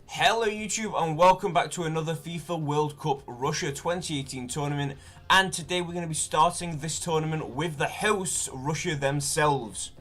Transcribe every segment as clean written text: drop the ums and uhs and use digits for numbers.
Hello YouTube and welcome back to another FIFA World Cup Russia 2018 tournament, and today we're going to be starting this tournament with the hosts, Russia themselves.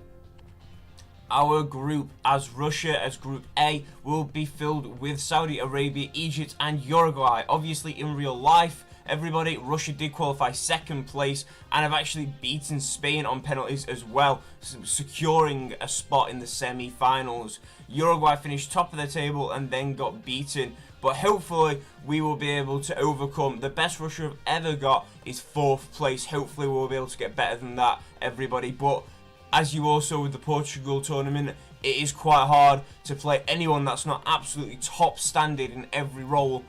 Our group as Russia, as Group A, will be filled with Saudi Arabia, Egypt and Uruguay. Obviously in real life, everybody, Russia did qualify second place and have actually beaten Spain on penalties as well, securing a spot in the semi-finals. Uruguay finished top of the table and then got beaten, but hopefully we will be able to overcome. The best Russia have ever got is 4th place. Hopefully we'll be able to get better than that, everybody. But as you also with the Portugal tournament, it is quite hard to play anyone that's not absolutely top standard in every role.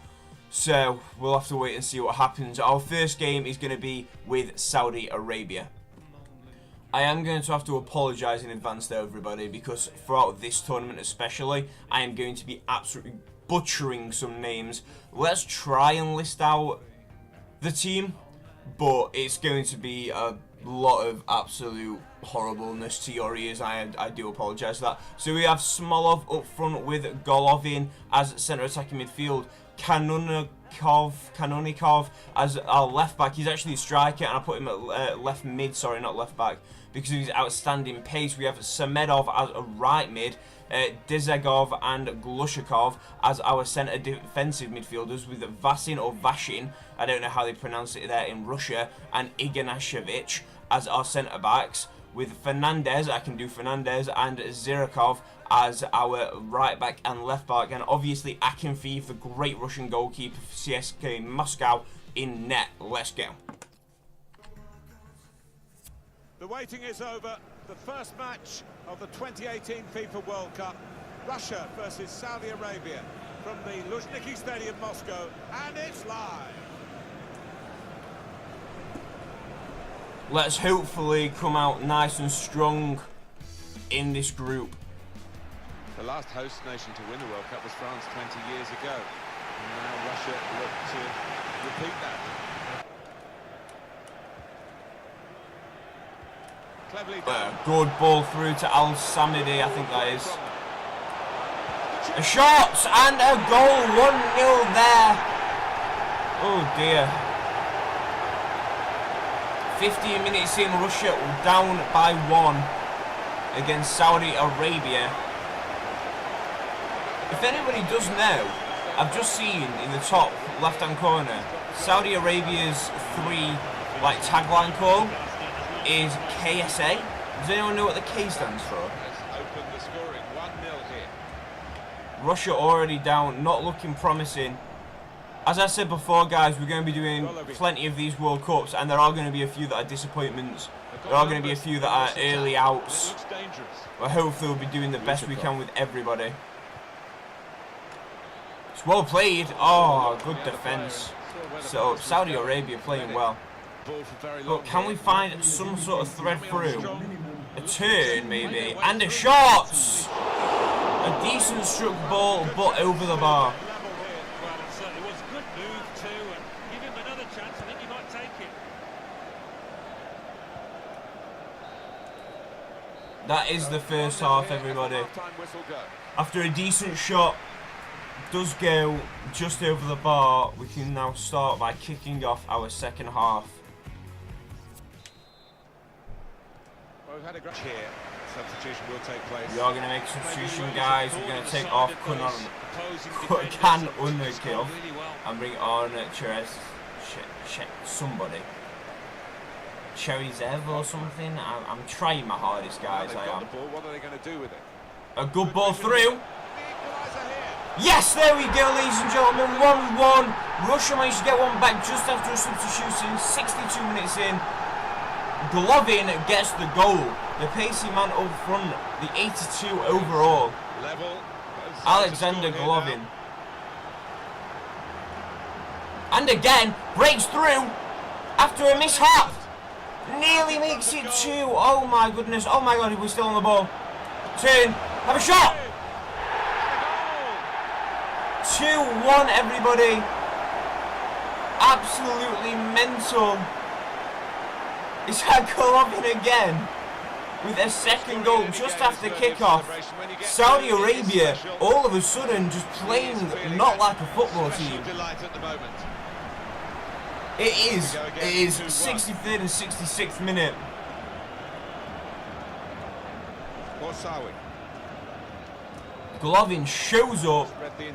So we'll have to wait and see what happens. Our first game is going to be with Saudi Arabia. I am going to have to apologise in advance though, everybody, because throughout this tournament especially, I am going to be absolutely butchering some names. Let's try and list out the team, but it's going to be a lot of absolute horribleness to your ears. I do apologise for that. So we have Smolov up front with Golovin as centre attacking midfield. Kanonikov as our left back. He's actually a striker, and I put him at left mid, sorry, not left back, because of his outstanding pace. We have Samedov as a right mid, Dezegov and Glushakov as our centre defensive midfielders, with Vasin or Vashin, I don't know how they pronounce it there in Russia, and Ignashevich as our centre backs, with Fernandez, I can do Fernandez, and Zirakov as our right back and left back, and obviously Akinfeev, the great Russian goalkeeper for CSKA Moscow, in net. Let's go. The waiting is over. The first match of the 2018 FIFA World Cup. Russia versus Saudi Arabia from the Luzhniki Stadium, Moscow, and it's live. Let's hopefully come out nice and strong in this group. The last host nation to win the World Cup was France 20 years ago. And now Russia look to repeat that. Cleverly done. Good ball through to Al Samidi, I think that is. A shot and a goal, 1-0 there. Oh dear. 15 minutes in, Russia down by 1 against Saudi Arabia. If anybody does know, I've just seen in the top left-hand corner, Saudi Arabia's tagline call is KSA. Does anyone know what the K stands for? Open the scoring, 1-0 here. Russia already down, not looking promising. As I said before, guys, we're going to be doing plenty of these World Cups, and there are going to be a few that are disappointments. There are going to be a few that are early outs. But hopefully we'll be doing the best we can with everybody. It's well played. Oh, good defence. So Saudi Arabia playing well. But can we find some sort of thread through? A turn maybe, and a shot! A decent struck ball, but over the bar. That is the first half, everybody. After a decent shot does go just over the bar, we can now start by kicking off our second half. Well, we've had a great here. Substitution will take place. We are going to make a substitution, guys. We're going to take off Can Underkill and bring on somebody. Cherizev or something. I'm trying my hardest, guys. I am. What are they going to do with it? A good ball through. Yes, there we go, ladies and gentlemen. 1-1. Russia managed to get one back just after a substitution. 62 minutes in. Golovin gets the goal. The pacey man up front. The 82 overall. Alexander Golovin. And again, breaks through after a mishap. Nearly makes it 2. Oh my goodness. Oh my god, we're still on the ball. Turn. Have a shot. 2-1, everybody. Absolutely mental. Is that Golovin again? with a second goal just after kickoff. Saudi Arabia, all of a sudden, just playing not like a football team. It is 63rd and 66th minute. Golovin shows up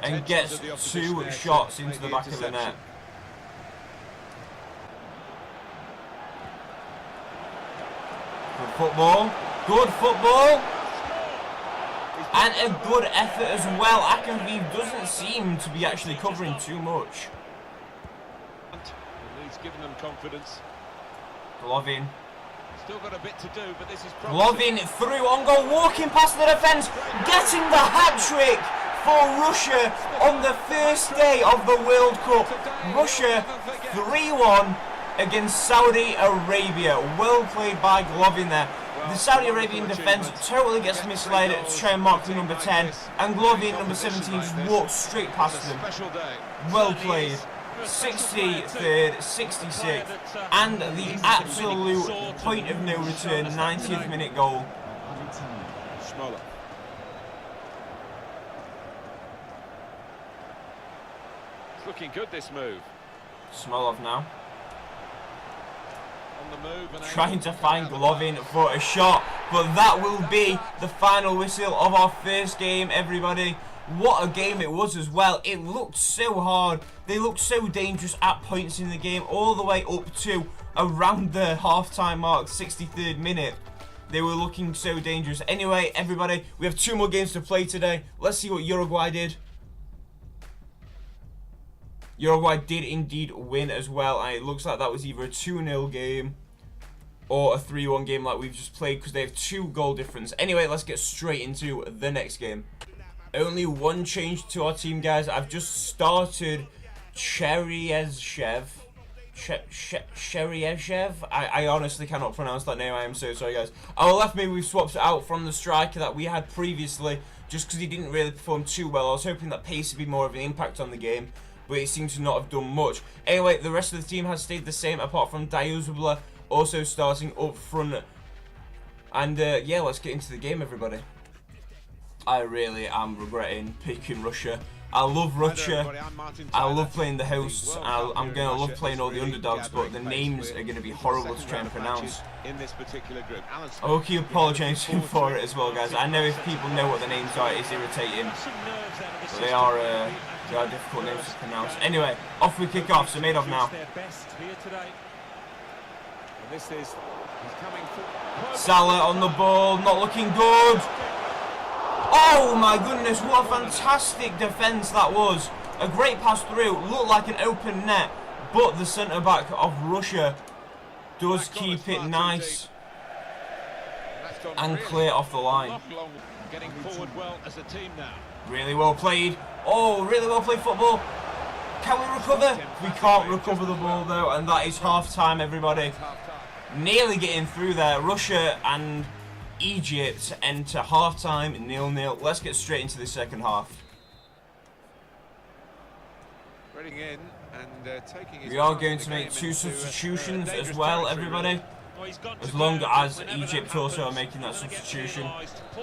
and gets 2 shots into the back of the net. Good football. Good football. And a good effort as well. Akinbiv doesn't seem to be actually covering too much. He's given them confidence. Golovin. Still got a bit to do, but this is Golovin through on goal, walking past the defence, getting the hat-trick for Russia on the first day of the World Cup. Russia 3-1 against Saudi Arabia. Well played by Golovin there. The Saudi Arabian defence totally gets misled to try and mark the number 10, and Golovin, number 17, just walks straight past them. Well played. 63rd, 66th, and the absolute point of no return, 90th minute goal. Smaller. It's looking good, this move. Smolov now. On the move and Trying to find Golovin for a shot, but that will be the final whistle of our first game, everybody. What a game it was as well. It looked so hard. They looked so dangerous at points in the game, all the way up to around the half-time mark, 63rd minute. They were looking so dangerous. Anyway, everybody, we have 2 more games to play today. Let's see what Uruguay did. Uruguay did indeed win as well, and it looks like that was either a 2-0 game or a 3-1 game like we've just played, because they have 2 goal difference. Anyway, let's get straight into the next game. Only one change to our team, guys. I've just started Cheryshev. I honestly cannot pronounce that name. I am so sorry, guys. Our left mid, we've swapped out from the striker that we had previously, just because he didn't really perform too well. I was hoping that pace would be more of an impact on the game, but it seems to not have done much. Anyway, the rest of the team has stayed the same, apart from Diuzabla also starting up front. And yeah, let's get into the game, everybody. I really am regretting picking Russia. I love Russia. I love playing the hosts. I'm going to love playing all the underdogs, but the names are going to be horrible to try and pronounce. I will keep apologising for it as well, guys. I know if people know what the names are, it's irritating. But they are difficult names to pronounce. Anyway, off we kick off. So made off now. Salah on the ball, not looking good. Oh my goodness, what a fantastic defence that was. A great pass through, looked like an open net, but the centre-back of Russia does keep it nice and clear off the line. Really well played. Oh, really well played football. Can we recover? We can't recover the ball though, and that is half-time, everybody. Nearly getting through there. Russia and Egypt enter half-time 0-0. Let's get straight into the second half. We are going to make 2 substitutions as well, everybody. As long as Egypt also are making that substitution,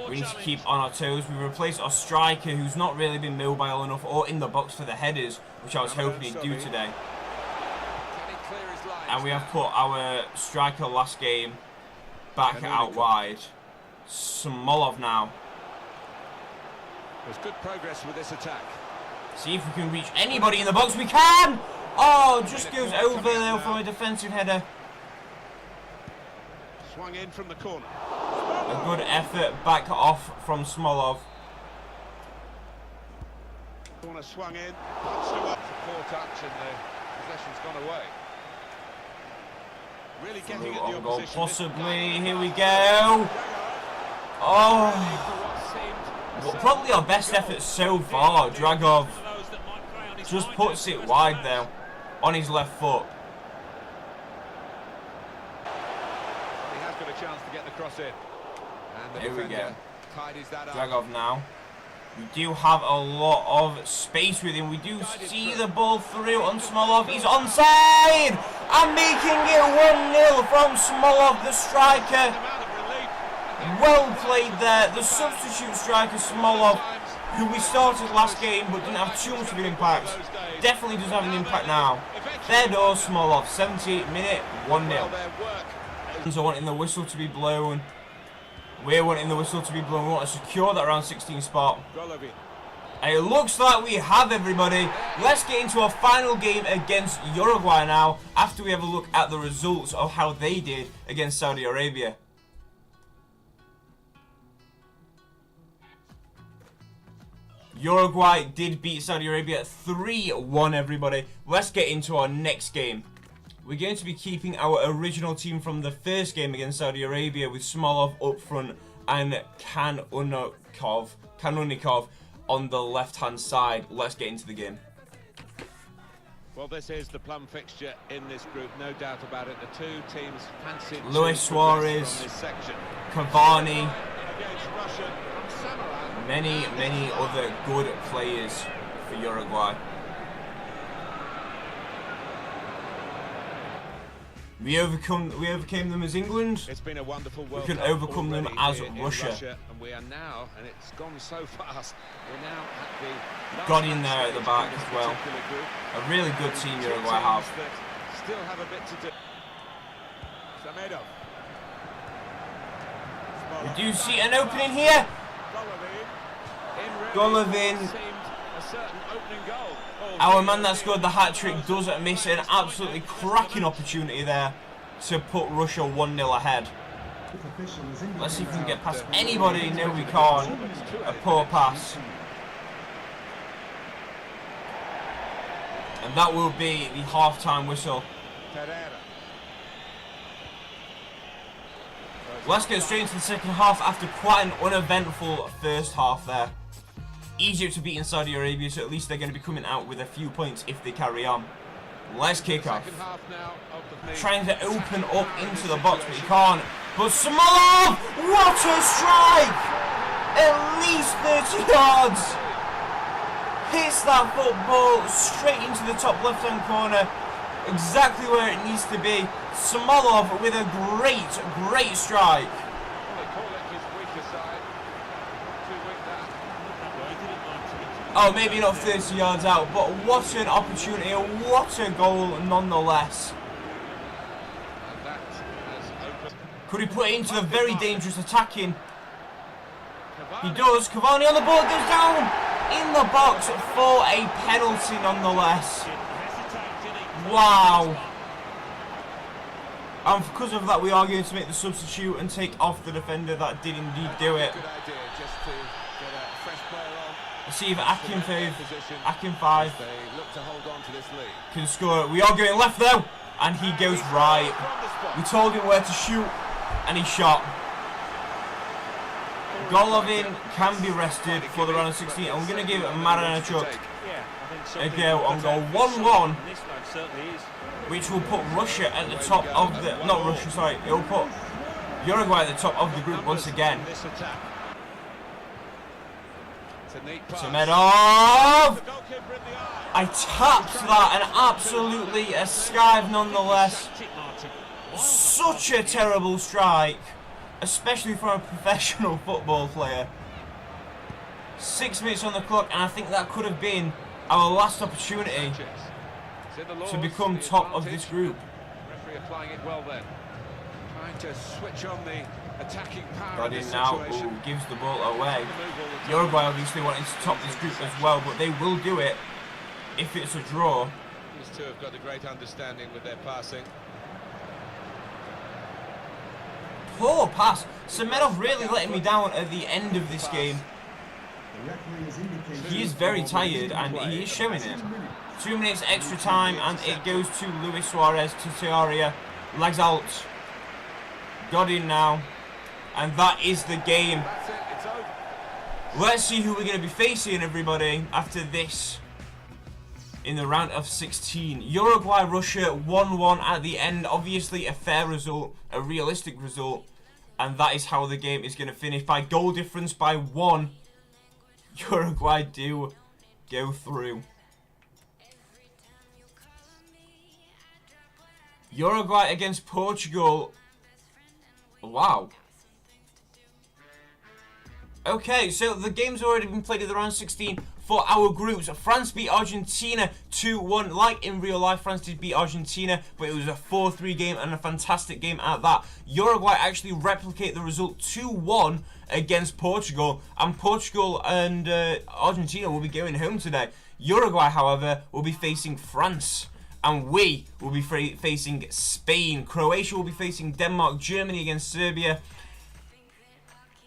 we need to keep on our toes. We replace our striker, who's not really been mobile enough or in the box for the headers, which I was hoping he'd do today. And we have put our striker last game back out wide. Smolov now. There's good progress with this attack. See if we can reach anybody in the box. We can! Oh, just goes over there from a defensive header. Swung in from the corner. A good effort back off from Smolov. Corner swung in. Poor touch and the possession's gone away. Really getting on at the goal, opposition. possibly. Here we go. Oh, well, probably our best effort so far. Dragov just puts it wide there on his left foot. He has got a chance to get the cross in. And the Here we go. tidies that up. Dragov now. We do have a lot of space with him. We do see the ball through on Smolov. He's onside! And making it 1-0 from Smolov, the striker. Well played there. The substitute striker, Smolov, who we started last game but didn't have too much of an impact, definitely does have an impact now. There goes Smolov, 78th minute, 1-0. So wanting the whistle to be blown. We're wanting the whistle to be blown. We want to secure that round 16 spot. And it looks like we have, everybody. Let's get into our final game against Uruguay now, after we have a look at the results of how they did against Saudi Arabia. Uruguay did beat Saudi Arabia 3-1, everybody. Let's get into our next game. We're going to be keeping our original team from the first game against Saudi Arabia with Smolov up front and Kanunikov on the left-hand side. Let's get into the game. Well, this is the plum fixture in this group, no doubt about it. The two teams fancied Luis Suarez, from this section. Cavani, Against Russia from Samarkand. many other good players for Uruguay. We overcame them as England. It's been a wonderful World We can Cup overcome them already as in Russia. And we are now, and it's gone so fast, we're now at the Got in there at the back as well. group. A really good team Two Uruguay teams have. that still have a bit to do. Samedov. We do see an opening here. Golovin. Our man that scored the hat-trick doesn't miss an absolutely cracking opportunity there to put Russia 1-0 ahead. Let's see if we can get past anybody. No, we can't. A poor pass. And that will be the half-time whistle. Let's get straight into the second half after quite an uneventful first half there. Egypt are beating Saudi Arabia, so at least they're going to be coming out with a few points if they carry on. Let's kick off. Trying to open up into the box, but he can't. But Smolov! What a strike! At least 30 yards! Hits that football straight into the top left-hand corner. Exactly where it needs to be. Smolov with a great strike. Oh, maybe not 30 yards out, but what an opportunity, what a goal nonetheless. Could he put it into the very dangerous attacking? He does. Cavani on the ball, goes down in the box for a penalty nonetheless. Wow. And because of that, we are going to make the substitute and take off the defender that did indeed do it. Let's see if Akin 5 can score it. We are going left though, and he goes right. We told him where to shoot, and he shot. Golovin can be rested for the round of 16, and we're going to give Maranachuk a go on goal 1-1, which will put Russia at the top of the... Not Russia, sorry. It will put Uruguay at the top of the group once again. Samedov! I tapped that, and absolutely a skive nonetheless. Such a terrible strike, especially from a professional football player. 6 minutes on the clock, and I think that could have been our last opportunity to become top of this group. Got in now. Ooh, gives the ball away. Uruguay obviously wanting to top this group as well, but they will do it if it's a draw. These two have got a great understanding with their passing. Poor pass. Samedov really letting me down at the end of this game. He is very tired, and he is showing it. 2 minutes extra time, and it goes to Luis Suarez to Tiaria. Legs out. Got in now. And that is the game. Let's see who we're going to be facing, everybody, after this in the round of 16. Uruguay, Russia, 1-1 at the end. Obviously a fair result, a realistic result. And that is how the game is going to finish. By goal difference, by 1. Uruguay do go through. Uruguay against Portugal. Wow. Okay, so the game's already been played at the round 16 for our groups. France beat Argentina 2-1. Like in real life, France did beat Argentina, but it was a 4-3 game and a fantastic game at that. Uruguay actually replicate the result 2-1 against Portugal, and Portugal and Argentina will be going home today. Uruguay, however, will be facing France, and we will be facing Spain. Croatia will be facing Denmark, Germany against Serbia,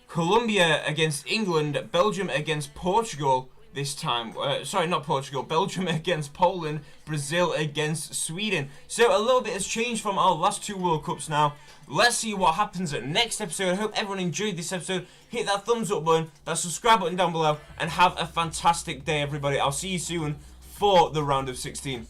Colombia against England, Belgium against Portugal this time. Sorry, not Portugal. Belgium against Poland, Brazil against Sweden. So a little bit has changed from our last 2 World Cups now. Let's see what happens at next episode. I hope everyone enjoyed this episode. Hit that thumbs up button, that subscribe button down below, and have a fantastic day, everybody. I'll see you soon for the round of 16.